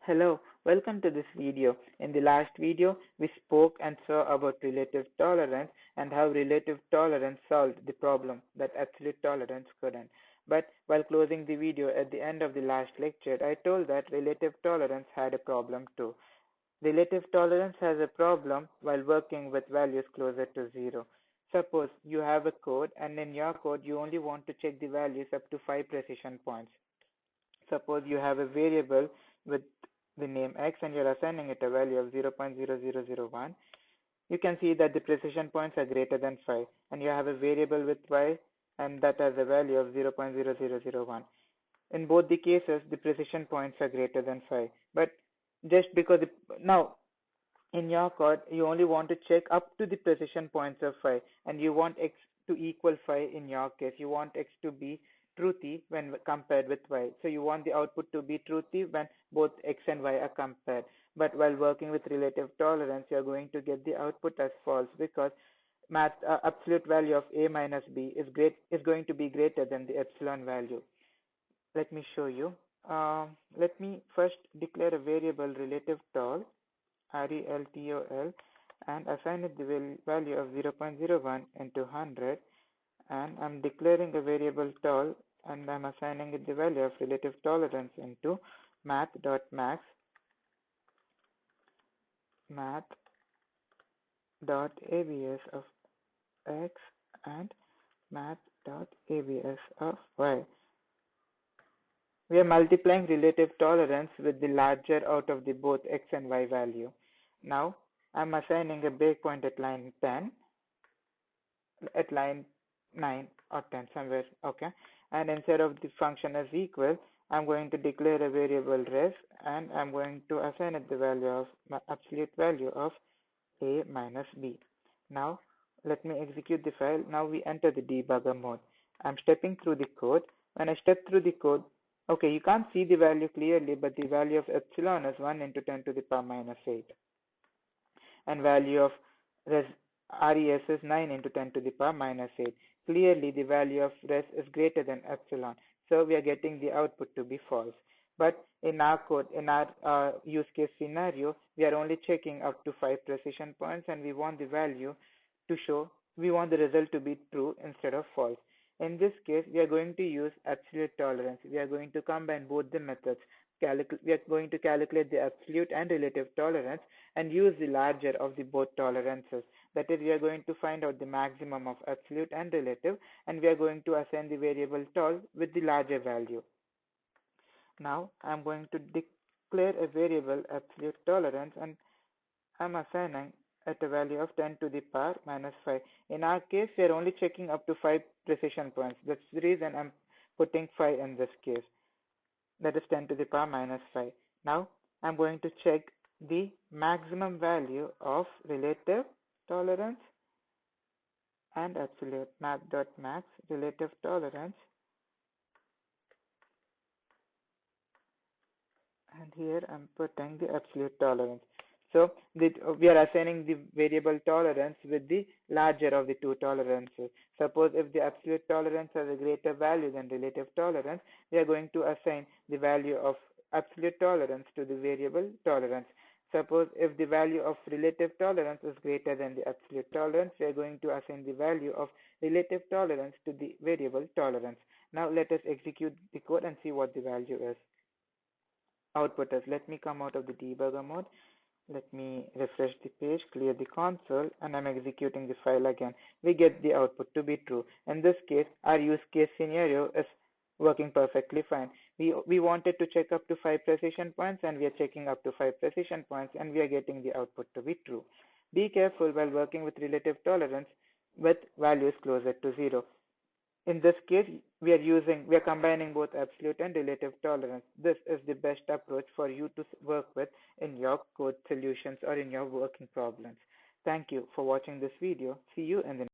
Hello, welcome to this video. In the last video, we spoke and saw about relative tolerance and how relative tolerance solved the problem that absolute tolerance couldn't. But while closing the video at the end of the last lecture, I told that relative tolerance had a problem too. Relative tolerance has a problem while working with values closer to zero. Suppose you have a code and in your code you only want to check the values up to 5 precision points. Suppose you have a variable with the name x and you're assigning it a value of 0.0001. You can see that the precision points are greater than 5, and you have a variable with y and that has a value of 0.0001. In both the cases, the precision points are greater than 5. But just because now in your code, you only want to check up to the precision points of 5, and you want x to equal 5 in your case. You want x to be truthy when compared with y. So you want the output to be truthy when both x and y are compared. But while working with relative tolerance, you're going to get the output as false because absolute value of a minus b is going to be greater than the epsilon value. Let me show you. Let me first declare a variable relative tol RELTOL and assign it the value of 0.01 into 100, and I'm declaring a variable tol and I'm assigning it the value of relative tolerance into math.max math.abs of x and math.abs of y. We are multiplying relative tolerance with the larger out of the both x and y value. Now I'm assigning a breakpoint at line 10, at line 9 or 10 somewhere, okay, and instead of the function as equal, I'm going to declare a variable res and I'm going to assign it the value of absolute value of a minus b. Now let me execute the file. Now we enter the debugger mode. I'm stepping through the code. When I step through the code, okay, you can't see the value clearly, but the value of epsilon is 1 into 10 to the power minus 8, and value of res is 9 into 10 to the power minus 8. Clearly, the value of res is greater than epsilon, so we are getting the output to be false. But in our code, in our use case scenario, we are only checking up to 5 precision points, and we want the value to show, we want the result to be true instead of false. In this case, we are going to use absolute tolerance. We are going to combine both the methods. We are going to calculate the absolute and relative tolerance and use the larger of the both tolerances. That is, we are going to find out the maximum of absolute and relative, and we are going to assign the variable tol with the larger value. Now I'm going to declare a variable absolute tolerance and I'm assigning at a value of 10 to the power minus 5. In our case, we are only checking up to 5 precision points. That's the reason I'm putting 5 in this case. That is 10 to the power minus 5. Now I'm going to check the maximum value of relative tolerance and absolute. Math.max relative tolerance, and here I'm putting the absolute tolerance. So we are assigning the variable tolerance with the larger of the two tolerances. Suppose if the absolute tolerance has a greater value than relative tolerance, we are going to assign the value of absolute tolerance to the variable tolerance. Suppose if the value of relative tolerance is greater than the absolute tolerance, we are going to assign the value of relative tolerance to the variable tolerance. Now let us execute the code and see what the value is. Output is, let me come out of the debugger mode. Let me refresh the page, clear the console, and I'm executing the file again. We get the output to be true. In this case, our use case scenario is working perfectly fine. We wanted to check up to 5 precision points, and we are checking up to 5 precision points, and we are getting the output to be true. Be careful while working with relative tolerance with values closer to 0. In this case, we are combining both absolute and relative tolerance. This is the best approach for you to work with in your code solutions or in your working problems. Thank you for watching this video. See you in the